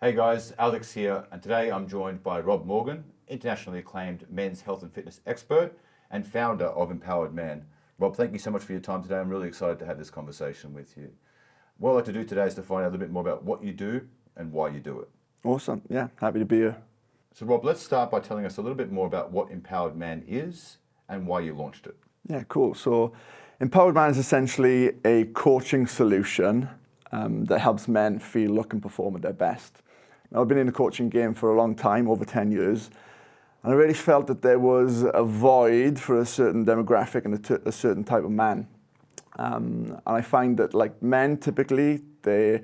Hey guys, Alex here, and today I'm joined by Rob Morgan, internationally acclaimed men's health and fitness expert and founder of Empowered Man. Rob, thank you so much for your time today. I'm really excited to have this conversation with you. What I'd like to do today is to find out a little bit more about what you do and why you do it. Awesome. Yeah, happy to be here. So Rob, let's start by telling us a little bit more about what Empowered Man is and why you launched it. Yeah, cool. So Empowered Man is essentially a coaching solution that helps men feel, look and perform at their best. Now, I've been in the coaching game for a long time, over 10 years, and I really felt that there was a void for a certain demographic and a certain type of man. And I find that like men typically, they're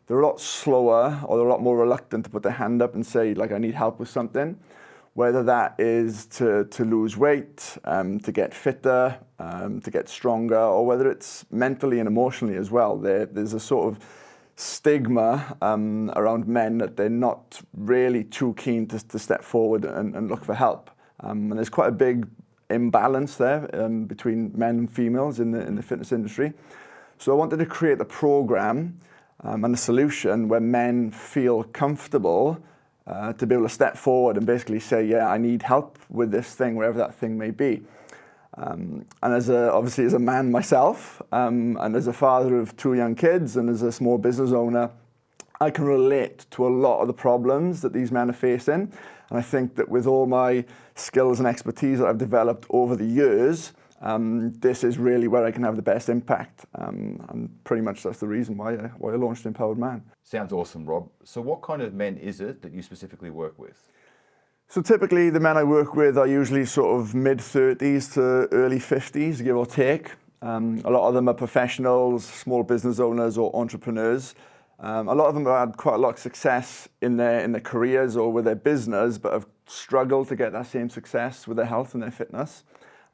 a lot slower or they're a lot more reluctant to put their hand up and say like, I need help with something. Whether that is to lose weight, to get fitter, to get stronger, or whether it's mentally and emotionally as well. There's a sort of stigma around men that they're not really too keen to step forward and look for help. And there's quite a big imbalance there between men and females in the fitness industry. So I wanted to create a program and a solution where men feel comfortable to be able to step forward and basically say, yeah, I need help with this thing, wherever that thing may be. And obviously as a man myself, and as a father of 2 young kids, and as a small business owner, I can relate to a lot of the problems that these men are facing. And I think that with all my skills and expertise that I've developed over the years, this is really where I can have the best impact. And pretty much that's the reason why I launched Empowered Man. Sounds awesome, Rob. So what kind of men is it that you specifically work with? So typically the men I work with are usually sort of mid-30s to early 50s, give or take. A lot of them are professionals, small business owners or entrepreneurs. A lot of them have had quite a lot of success in their careers or with their business, but have struggled to get that same success with their health and their fitness.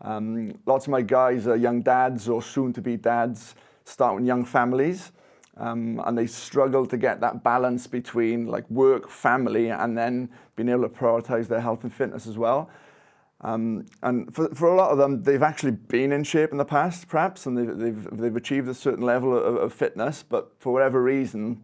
Lots of my guys are young dads or soon-to-be dads, starting young families. And they struggle to get that balance between like work, family, and then being able to prioritize their health and fitness as well. And for a lot of them, they've actually been in shape in the past, perhaps, and they've achieved a certain level of fitness, but for whatever reason,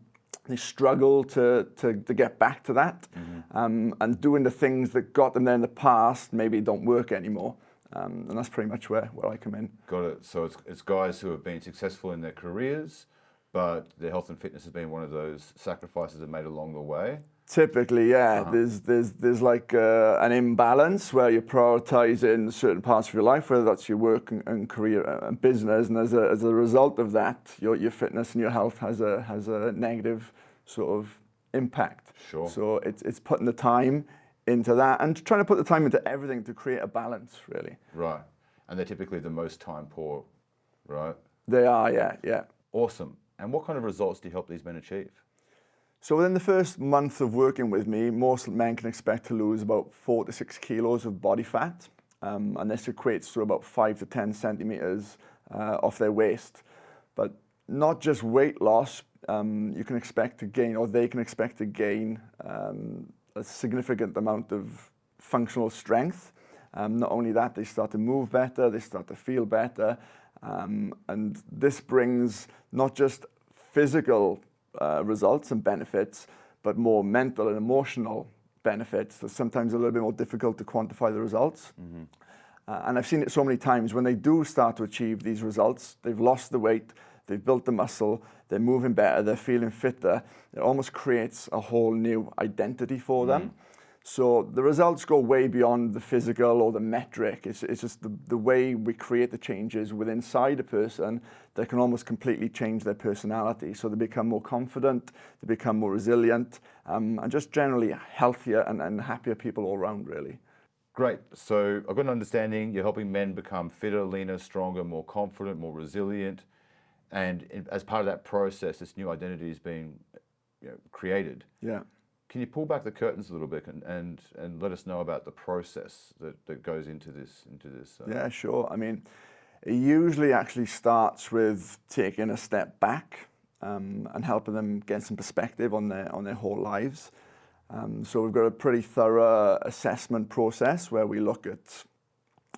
they struggle to get back to that. And doing the things that got them there in the past maybe don't work anymore. And that's pretty much where I come in. Got it. So it's guys who have been successful in their careers, but their health and fitness has been one of those sacrifices they've made along the way. Typically, yeah. There's like an imbalance where you're prioritizing certain parts of your life, whether that's your work and career and business, and as a result of that, your fitness and your health has a negative sort of impact. Sure. So it's putting the time into that and trying to put the time into everything to create a balance, really. Right. And they're typically the most time poor, right? They are, yeah. Awesome. And what kind of results do you help these men achieve? So within the first month of working with me, most men can expect to lose about 4 to 6 kilos of body fat. And this equates to about 5 to 10 centimeters off their waist. But not just weight loss, you can expect to gain, or they can expect to gain a significant amount of functional strength. Not only that, they start to move better, they start to feel better. And this brings not just physical results and benefits, but more mental and emotional benefits that sometimes are a little bit more difficult to quantify the results. And I've seen it so many times when they do start to achieve these results, they've lost the weight, they've built the muscle, they're moving better, they're feeling fitter. It almost creates a whole new identity for them. So the results go way beyond the physical or the metric. It's just the way we create the changes within inside a person that can almost completely change their personality. So they become more confident, they become more resilient, and just generally healthier and happier people all around, really. Great. So I've got an understanding you're helping men become fitter, leaner, stronger, more confident, more resilient. And as part of that process, this new identity is being created. Yeah. Can you pull back the curtains a little bit and let us know about the process that goes into this? Yeah, sure. I mean, it usually actually starts with taking a step back and helping them get some perspective on their whole lives. So we've got a pretty thorough assessment process where we look at,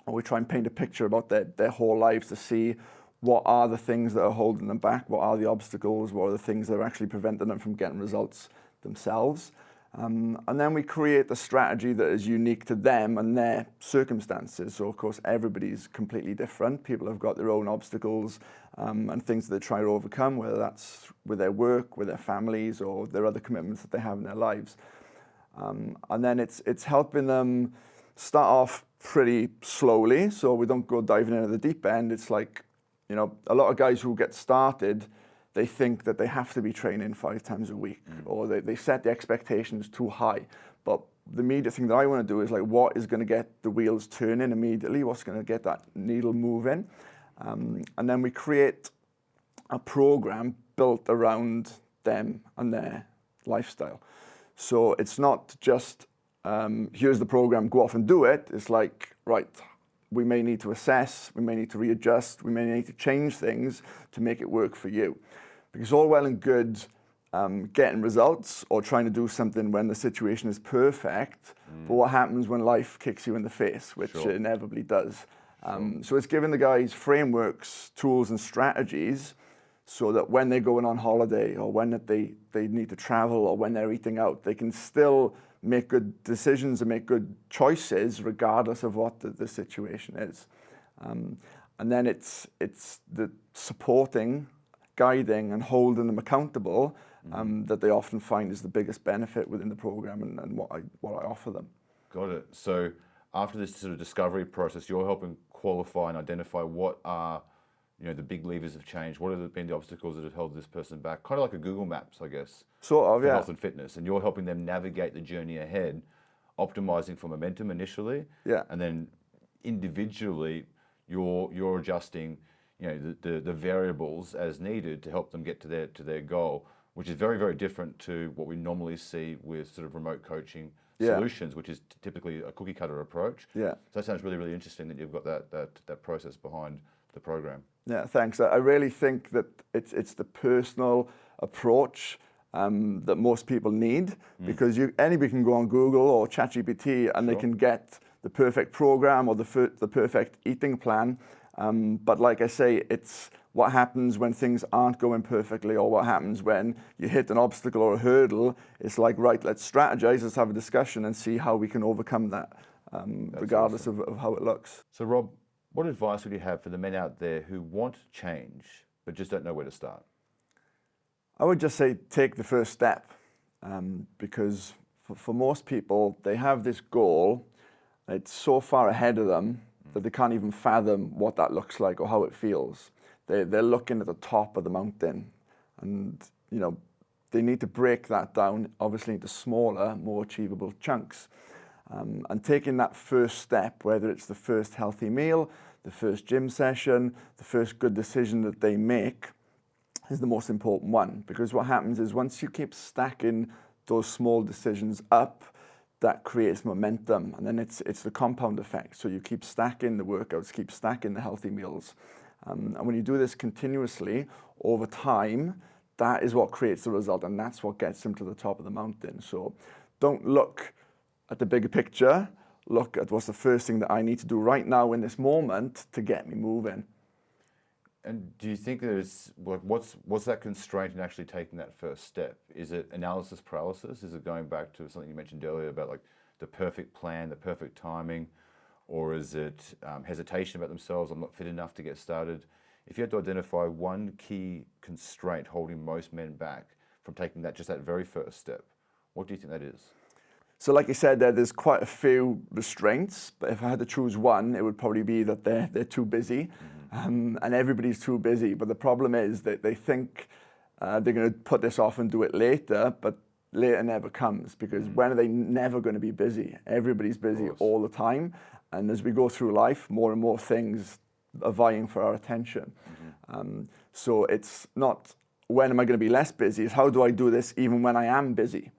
or we try and paint a picture about their whole lives to see what are the things that are holding them back, what are the obstacles, what are the things that are actually preventing them from getting results themselves. And then we create a strategy that is unique to them and their circumstances. So, of course, everybody's completely different. People have got their own obstacles and things that they try to overcome, whether that's with their work, with their families, or their other commitments that they have in their lives. And then it's helping them start off pretty slowly, so we don't go diving into the deep end. It's like, you know, a lot of guys who get started, they think that they have to be training 5 times a week, or they set the expectations too high. But the immediate thing that I want to do is like, what is going to get the wheels turning immediately? What's going to get that needle moving? And then we create a program built around them and their lifestyle. So it's not just, here's the program, go off and do it. It's like, right, we may need to assess, we may need to readjust, we may need to change things to make it work for you. Because all well and good getting results or trying to do something when the situation is perfect, but what happens when life kicks you in the face, which it inevitably does. So it's giving the guys frameworks, tools and strategies so that when they're going on holiday or when they need to travel or when they're eating out, they can still make good decisions and make good choices regardless of what the situation is. And then it's the supporting, guiding and holding them accountable that they often find is the biggest benefit within the program and what I offer them. Got it. So after this sort of discovery process, you're helping qualify and identify what are, you know, the big levers of change. What have been the obstacles that have held this person back? Kind of like a Google Maps, I guess. Sort of, for yeah. health and fitness, and you're helping them navigate the journey ahead, optimizing for momentum initially, and then individually you're adjusting, you know, the variables as needed to help them get to their goal, which is very, very different to what we normally see with sort of remote coaching solutions, which is typically a cookie cutter approach. So that sounds really, really interesting that you've got that process behind the program. Yeah, thanks. I really think that it's the personal approach that most people need, because anybody can go on Google or ChatGPT and they can get the perfect program or the perfect eating plan. But like I say, it's what happens when things aren't going perfectly or what happens when you hit an obstacle or a hurdle. It's like, right, let's strategize, let's have a discussion and see how we can overcome that, regardless of how it looks. So Rob, what advice would you have for the men out there who want change but just don't know where to start? I would just say take the first step, because for most people, they have this goal, it's so far ahead of them that they can't even fathom what that looks like or how it feels. They're looking at the top of the mountain, and you know, they need to break that down, obviously, into smaller, more achievable chunks. And taking that first step, whether it's the first healthy meal, the first gym session, the first good decision that they make, is the most important one. Because what happens is once you keep stacking those small decisions up, that creates momentum, and then it's the compound effect. So you keep stacking the workouts, keep stacking the healthy meals. And when you do this continuously over time, that is what creates the result, and that's what gets them to the top of the mountain. So don't look at the bigger picture, look at what's the first thing that I need to do right now in this moment to get me moving. And do you think there's, what's that constraint in actually taking that first step? Is it analysis paralysis? Is it going back to something you mentioned earlier about like the perfect plan, the perfect timing? Or is it hesitation about themselves, I'm not fit enough to get started? If you had to identify one key constraint holding most men back from taking just that very first step, what do you think that is? So like you said, there's quite a few restraints, but if I had to choose one, it would probably be that they're too busy, and everybody's too busy. But the problem is that they think they're going to put this off and do it later, but later never comes, because when are they never going to be busy? Everybody's busy all the time, and as we go through life, more and more things are vying for our attention. So it's not when am I going to be less busy, it's how do I do this even when I am busy?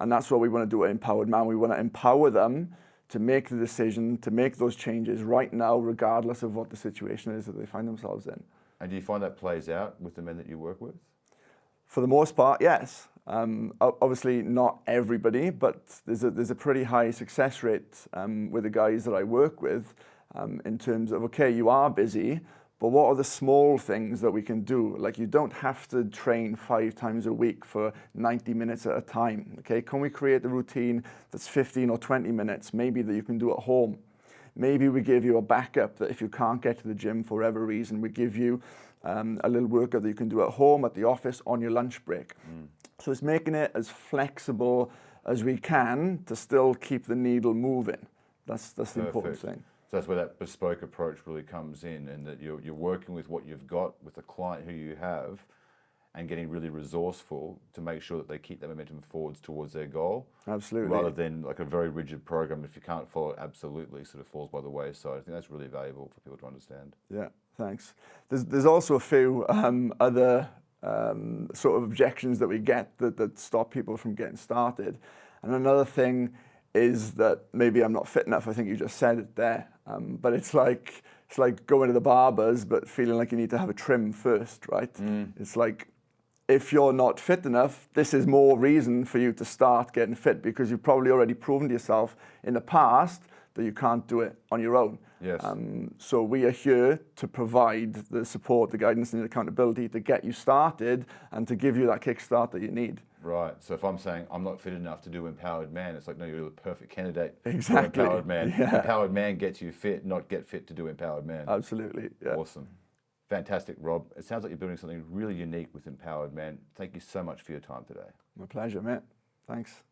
And that's what we want to do at Empowered Man. We want to empower them to make the decision, to make those changes right now, regardless of what the situation is that they find themselves in. And do you find that plays out with the men that you work with? For the most part, yes. Obviously not everybody, but there's a pretty high success rate with the guys that I work with, in terms of, okay, you are busy, but what are the small things that we can do? Like, you don't have to train 5 times a week for 90 minutes at a time, okay? Can we create a routine that's 15 or 20 minutes, maybe that you can do at home? Maybe we give you a backup that if you can't get to the gym for whatever reason, we give you a little workout that you can do at home, at the office, on your lunch break. So it's making it as flexible as we can to still keep the needle moving. That's the important thing. So that's where that bespoke approach really comes in, and that you're working with what you've got, with the client who you have, and getting really resourceful to make sure that they keep that momentum forwards towards their goal. Absolutely. Rather than like a very rigid program, if you can't follow it, absolutely sort of falls by the wayside. I think that's really valuable for people to understand. Yeah, thanks. There's also a few other sort of objections that we get that stop people from getting started. And another thing is that maybe I'm not fit enough. I think you just said it there. But it's like going to the barbers, but feeling like you need to have a trim first, right? It's like, if you're not fit enough, this is more reason for you to start getting fit, because you've probably already proven to yourself in the past that you can't do it on your own. Yes. So we are here to provide the support, the guidance, and the accountability to get you started and to give you that kickstart that you need. Right. So if I'm saying I'm not fit enough to do Empowered Man, it's like, no, you're the perfect candidate Exactly. for Empowered Man. Yeah. Empowered Man gets you fit, not get fit to do Empowered Man. Absolutely. Yeah. Awesome. Fantastic, Rob. It sounds like you're building something really unique with Empowered Man. Thank you so much for your time today. My pleasure, mate. Thanks.